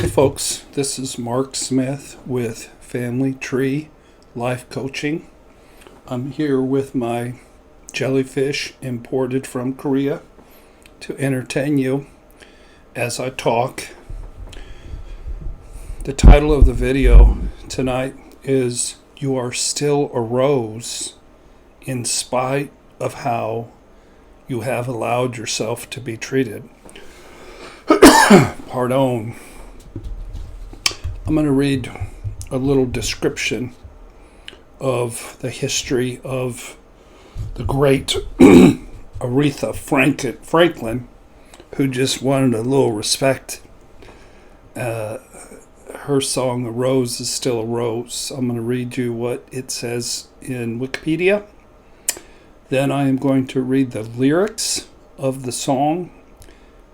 Hey folks, this is Mark Smith with Family Tree Life Coaching. I'm here with my jellyfish imported from Korea to entertain you as I talk. The title of the video tonight is You Are Still a Rose in Spite of How You Have Allowed Yourself to Be Treated. Pardon. I'm going to read a little description of the history of the great Aretha Franklin, who just wanted a little respect. Her song, "A Rose is Still a Rose." I'm going to read you what it says in Wikipedia. Then I am going to read the lyrics of the song.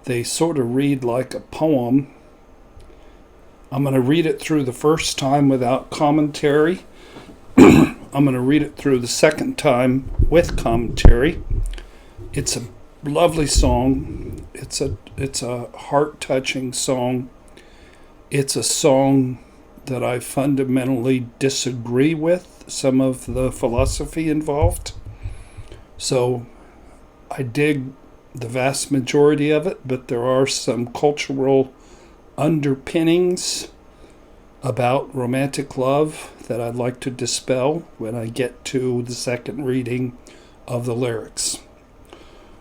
They sort of read like a poem. I'm going to read it through the first time without commentary. I'm going to read it through the second time with commentary. It's a lovely song. It's a heart-touching song. It's a song that I fundamentally disagree with some of the philosophy involved. So I dig the vast majority of it, but there are some cultural underpinnings about romantic love that I'd like to dispel when I get to the second reading of the lyrics.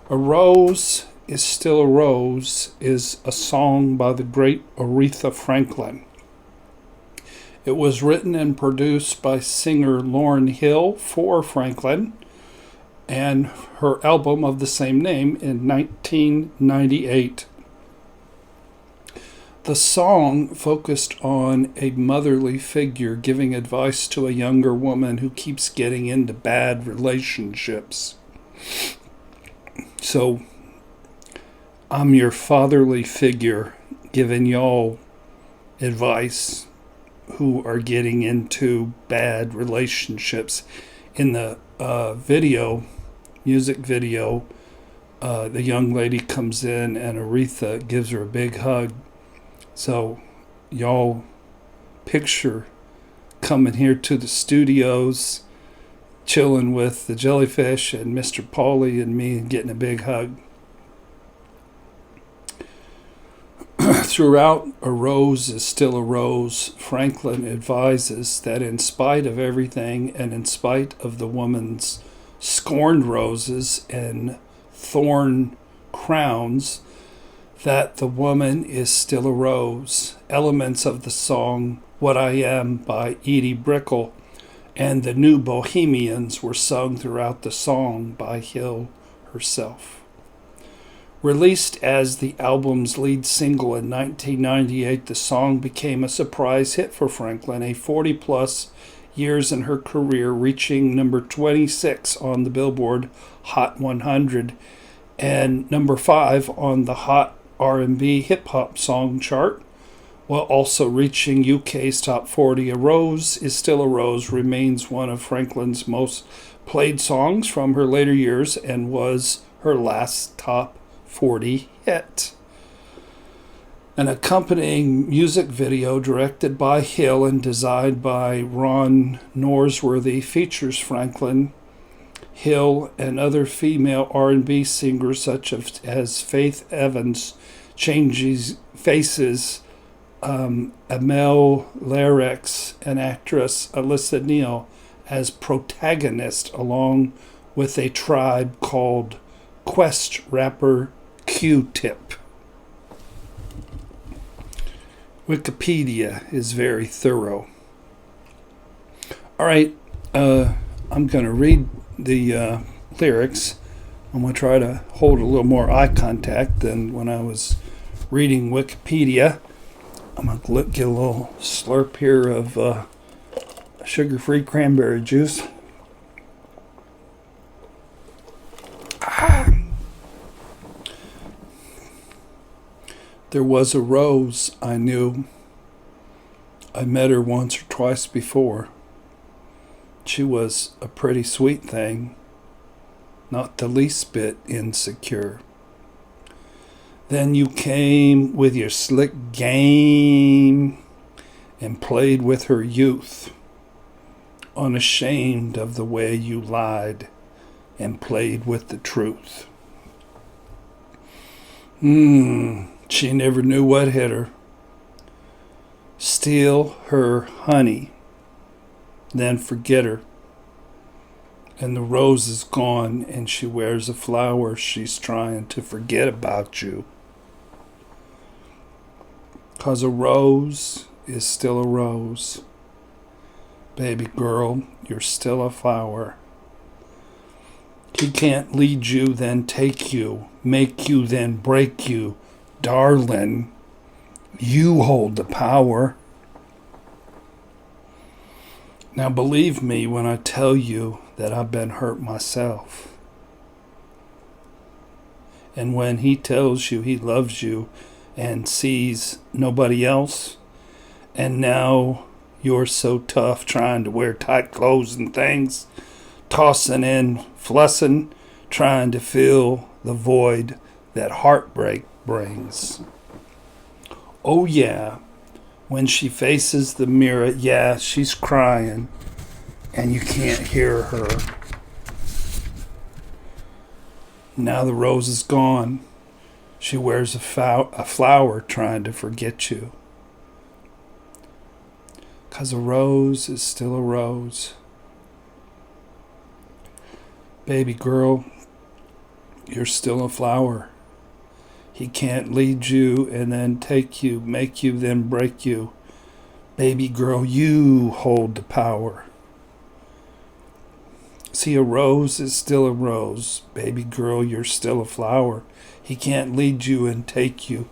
"A Rose is Still a Rose" is a song by the great Aretha Franklin. It was written and produced by singer Lauryn Hill for Franklin and her album of the same name in 1998. The song focused on a motherly figure giving advice to a younger woman who keeps getting into bad relationships. So, I'm your fatherly figure giving y'all advice who are getting into bad relationships. In the music video, the young lady comes in and Aretha gives her a big hug. So, y'all picture coming here to the studios, chilling with the jellyfish and Mr. Pauly and me and getting a big hug. Throughout "A Rose is Still a Rose," Franklin advises that in spite of everything and in spite of the woman's scorned roses and thorn crowns, that the woman is still a rose. Elements of the song "What I Am" by Edie Brickell and the New Bohemians were sung throughout the song by Hill herself. Released as the album's lead single in 1998, the song became a surprise hit for Franklin, a 40-plus years in her career, reaching number 26 on the Billboard Hot 100 and number 5 on the Hot R&B hip-hop song chart, while also reaching UK's top 40. "A Rose is Still a Rose" remains one of Franklin's most played songs from her later years and was her last top 40 hit. An accompanying music video directed by Hill and designed by Ron Norsworthy features Franklin, Hill, and other female R&B singers such as Faith Evans, Changes Faces, Amel Larix, and actress Alyssa Neal as protagonist, along with a tribe called Quest rapper Q-Tip. Wikipedia is very thorough. All right, I'm going to read the lyrics. I'm going to try to hold a little more eye contact than when I was reading Wikipedia. I'm going to get a little slurp here of sugar-free cranberry juice. There was a rose I knew. I met her once or twice before. She was a pretty sweet thing, not the least bit insecure. Then you came with your slick game and played with her youth, unashamed of the way you lied and played with the truth. She never knew what hit her. Steal her honey, then forget her. And the rose is gone, and she wears a flower. She's trying to forget about you. 'Cause a rose is still a rose. Baby girl, you're still a flower. He can't lead you, then take you, make you, then break you. Darling, you hold the power. Now believe me when I tell you that I've been hurt myself. And when he tells you he loves you and sees nobody else, and now you're so tough trying to wear tight clothes and things, tossing and fussing, trying to fill the void that heartbreak brings. Oh yeah, when she faces the mirror, yeah, she's crying, and you can't hear her. Now the rose is gone. She wears a flower trying to forget you. 'Cause a rose is still a rose. Baby girl, you're still a flower. He can't lead you and then take you, make you, then break you. Baby girl, you hold the power. See, a rose is still a rose. Baby girl, you're still a flower. He can't lead you and take you,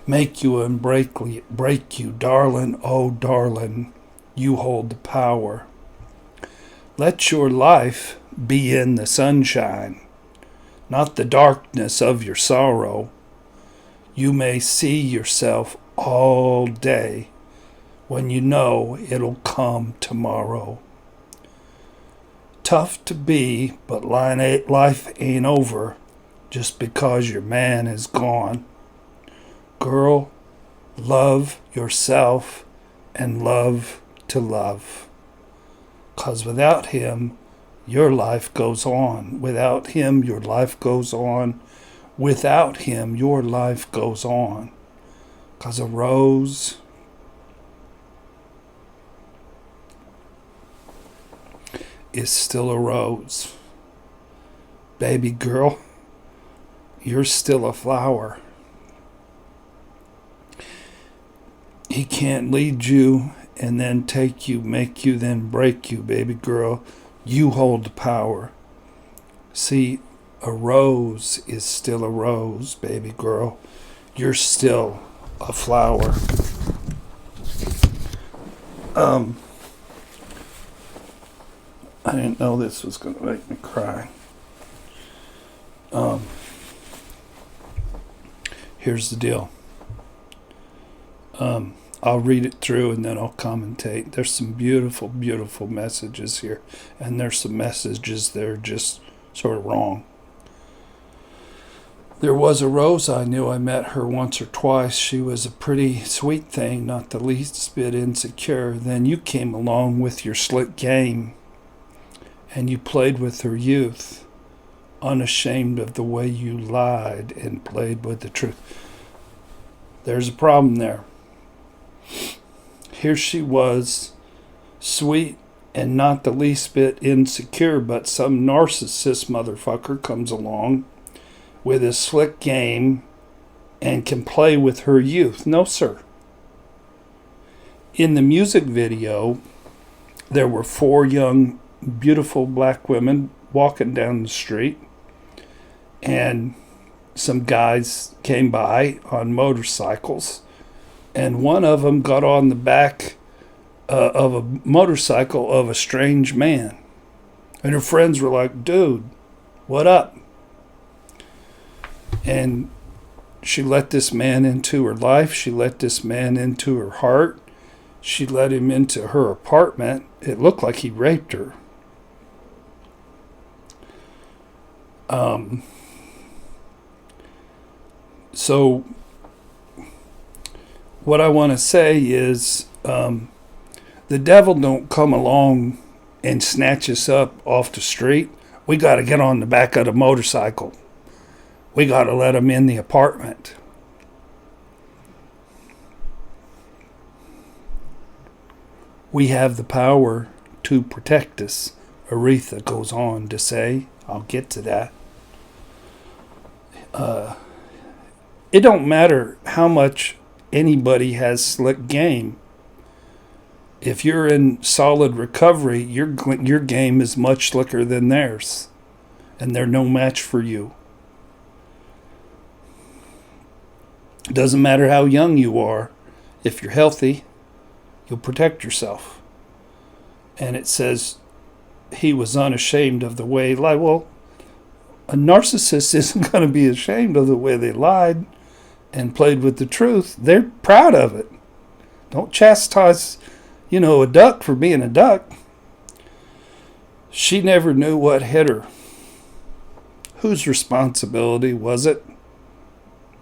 make you and break you. Darling, oh darling, you hold the power. Let your life be in the sunshine, not the darkness of your sorrow. You may see yourself all day when you know it'll come tomorrow. Tough to be, but life ain't over just because your man is gone. Girl, love yourself and love to love. 'Cause without him, your life goes on. Without him, your life goes on. Without him, your life goes on. 'Cause a rose is still a rose. Baby girl, you're still a flower. He can't lead you and then take you, make you, then break you. Baby girl, you hold the power. See, a rose is still a rose, baby girl. You're still a flower. I didn't know this was going to make me cry. Here's the deal. I'll read it through and then I'll commentate. There's some beautiful, beautiful messages here. And there's some messages that are just sort of wrong. There was a rose I knew. I met her once or twice. She was a pretty sweet thing, not the least bit insecure. Then you came along with your slick game, and you played with her youth, unashamed of the way you lied and played with the truth. There's a problem there. Here she was, sweet and not the least bit insecure, but some narcissist motherfucker comes along with his slick game and can play with her youth. No, sir. In the music video, there were 4 young, beautiful black women walking down the street, and some guys came by on motorcycles, and one of them got on the back of a motorcycle of a strange man. And her friends were like, dude, what up? And she let this man into her life. She let this man into her heart. She let him into her apartment. It looked like he raped her. So what I want to say is the devil don't come along and snatch us up off the street. We got to get on the back of the motorcycle. We got to let him in the apartment. We have the power to protect us, Aretha goes on to say. I'll get to that. It don't matter how much anybody has slick game. If you're in solid recovery, your game is much slicker than theirs, and they're no match for you. It doesn't matter how young you are. If you're healthy, you'll protect yourself. And it says he was unashamed of the way he lied. Well, a narcissist isn't going to be ashamed of the way they lied and played with the truth. They're proud of it. Don't chastise, a duck for being a duck. She never knew what hit her. Whose responsibility was it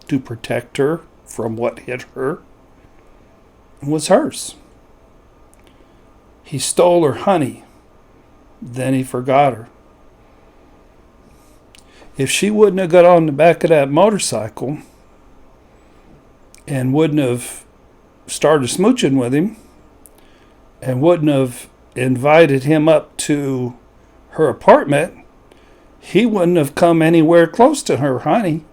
to protect her from what hit her? It was hers. He stole her honey. Then he forgot her. If she wouldn't have got on the back of that motorcycle and wouldn't have started smooching with him and wouldn't have invited him up to her apartment, he wouldn't have come anywhere close to her honey.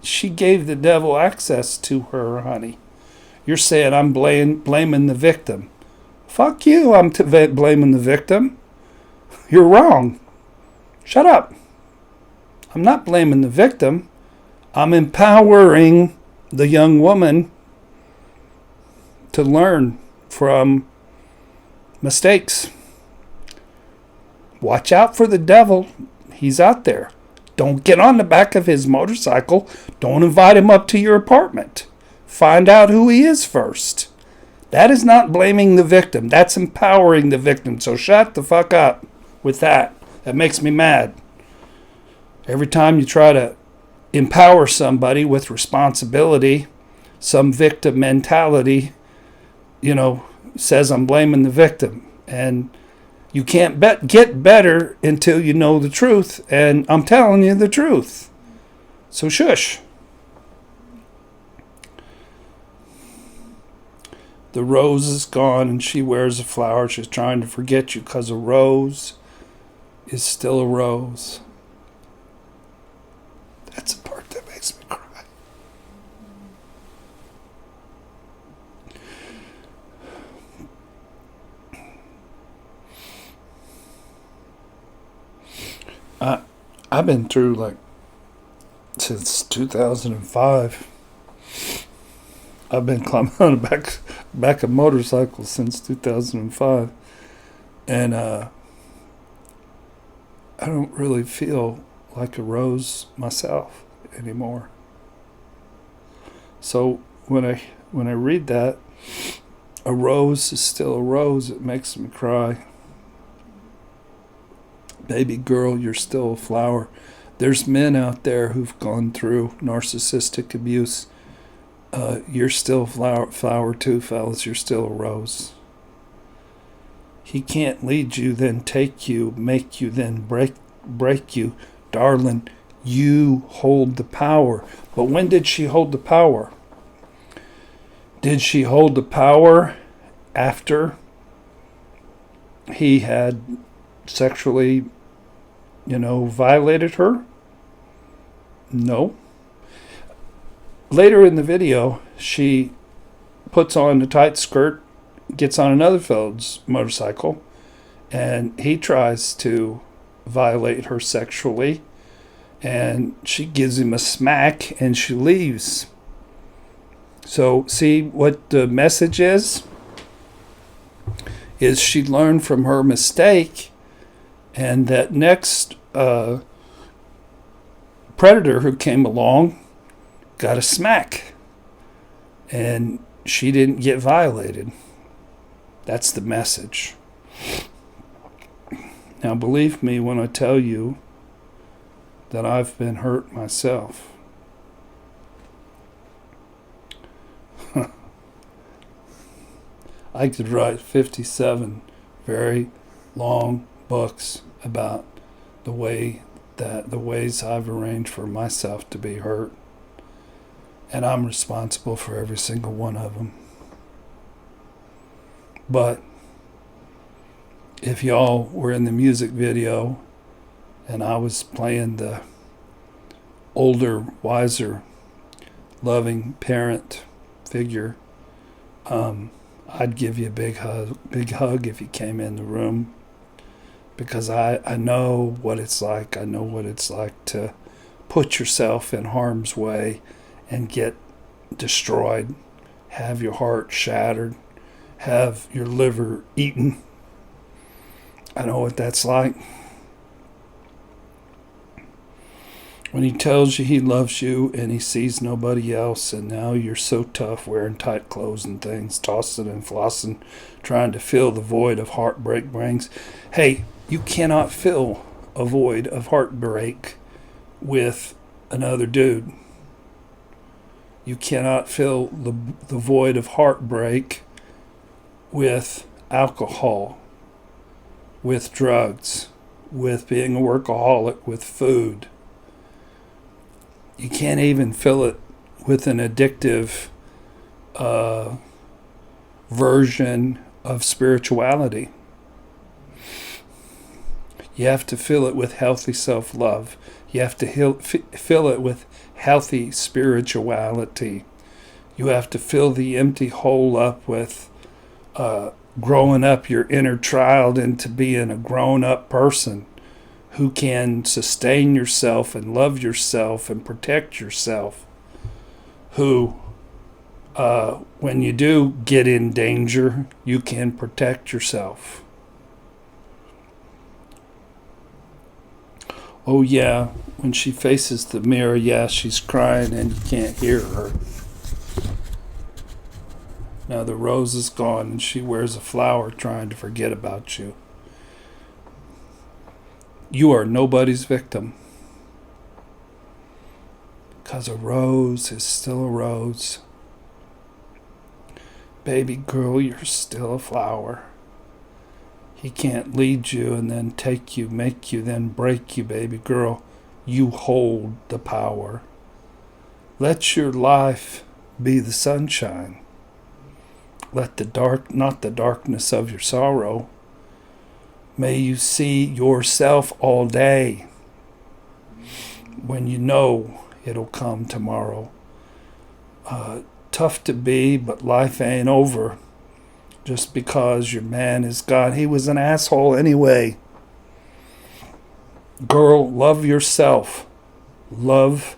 She gave the devil access to her honey. You're saying I'm blaming the victim. Fuck you, I'm blaming the victim. You're wrong. Shut up. I'm not blaming the victim. I'm empowering the young woman to learn from mistakes. Watch out for the devil. He's out there. Don't get on the back of his motorcycle. Don't invite him up to your apartment. Find out who he is first. That is not blaming the victim. That's empowering the victim. So shut the fuck up with that. That makes me mad. Every time you try to empower somebody with responsibility, some victim mentality, says I'm blaming the victim. And you can't get better until you know the truth. And I'm telling you the truth. So shush. The rose is gone and she wears a flower. She's trying to forget you because a rose is still a rose. That's the part that makes me cry. I've been through since 2005. I've been climbing on the back of motorcycles since 2005. And I don't really feel like a rose myself anymore. So when I read that, a rose is still a rose, it makes me cry. Baby girl, you're still a flower. There's men out there who've gone through narcissistic abuse. You're still a flower too, fellas. You're still a rose. He can't lead you, then take you, make you, then break you. Darling, you hold the power. But when did she hold the power? Did she hold the power after he had sexually, violated her? No. Later in the video, she puts on a tight skirt, gets on another fellow's motorcycle, and he tries to violate her sexually, and she gives him a smack and she leaves. So see what the message is she learned from her mistake, and that next predator who came along got a smack and she didn't get violated. That's the message. Now believe me when I tell you that I've been hurt myself. I could write 57 very long books about the ways I've arranged for myself to be hurt. And I'm responsible for every single one of them. But if y'all were in the music video and I was playing the older, wiser, loving parent figure, I'd give you a big hug if you came in the room, because I know what it's like. I know what it's like to put yourself in harm's way and get destroyed, have your heart shattered, have your liver eaten. I know what that's like. When he tells you he loves you and he sees nobody else, and now you're so tough wearing tight clothes and things, tossing and flossing, trying to fill the void of heartbreak brings. Hey, you cannot fill a void of heartbreak with another dude. You cannot fill the void of heartbreak with alcohol, with drugs, with being a workaholic, with food. You can't even fill it with an addictive version of spirituality. You have to fill it with healthy self-love. You have to fill it with healthy spirituality. You have to fill the empty hole up with growing up your inner child into being a grown-up person who can sustain yourself and love yourself and protect yourself, who, when you do get in danger, you can protect yourself. Oh yeah, when she faces the mirror, yeah, she's crying and you can't hear her. Now the rose is gone and she wears a flower trying to forget about you. You are nobody's victim, because a rose is still a rose. Baby girl, you're still a flower. He can't lead you and then take you, make you, then break you, baby girl. You hold the power. Let your life be the sunshine. Let not the darkness of your sorrow. May you see yourself all day when you know it'll come tomorrow. Tough to be, but life ain't over just because your man is gone. He was an asshole anyway. Girl, love yourself. Love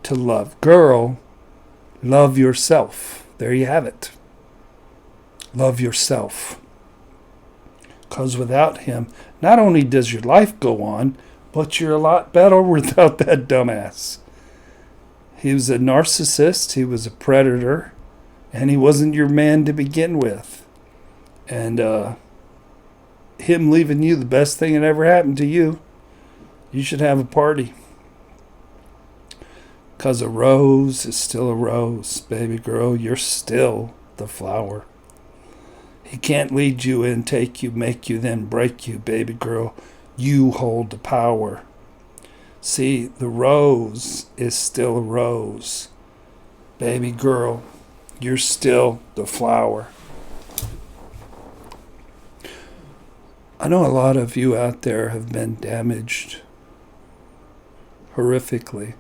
to love. Girl, love yourself. There you have it. Love yourself. Because without him, not only does your life go on, but you're a lot better without that dumbass. He was a narcissist, he was a predator, and he wasn't your man to begin with. And him leaving you, the best thing that ever happened to you. You should have a party. Because a rose is still a rose, baby girl. You're still the flower. He can't lead you and take you, make you, then break you, baby girl. You hold the power. See, the rose is still a rose. Baby girl, you're still the flower. I know a lot of you out there have been damaged horrifically.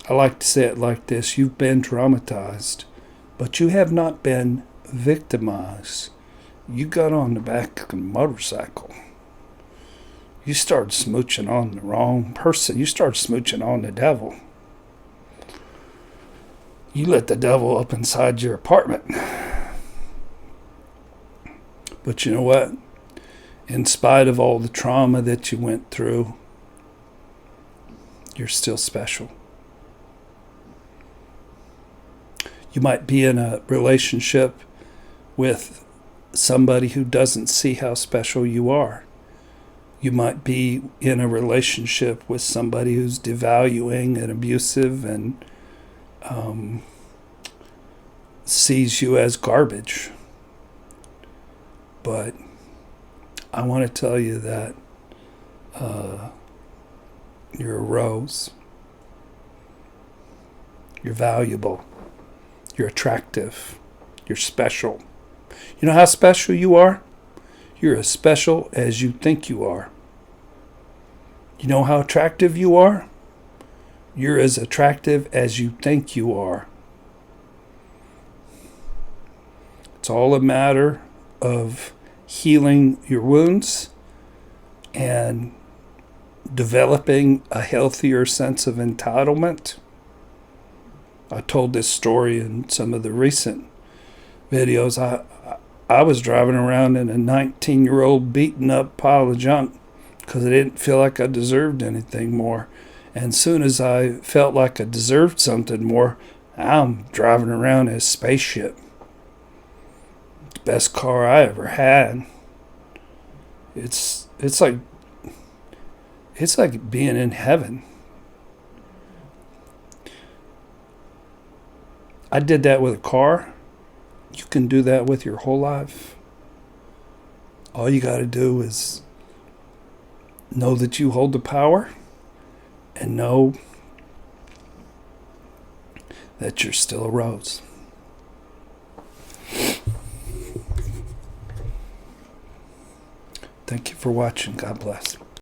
I like to say it like this. You've been traumatized, but you have not been victimized. You got on the back of a motorcycle. You started smooching on the wrong person. You started smooching on the devil. You let the devil up inside your apartment. But you know what? In spite of all the trauma that you went through, you're still special. You might be in a relationship with somebody who doesn't see how special you are. You might be in a relationship with somebody who's devaluing and abusive and sees you as garbage. But I want to tell you that you're a rose. You're valuable. You're attractive. You're special. You know how special you are? You're as special as you think you are. You know how attractive you are? You're as attractive as you think you are. It's all a matter of healing your wounds and developing a healthier sense of entitlement. I told this story in some of the recent videos. I was driving around in a 19-year-old beaten up pile of junk because I didn't feel like I deserved anything more. And as soon as I felt like I deserved something more, I'm driving around in a spaceship. The best car I ever had. It's like being in heaven. I did that with a car. You can do that with your whole life. All you got to do is know that you hold the power and know that you're still a rose. Thank you for watching. God bless.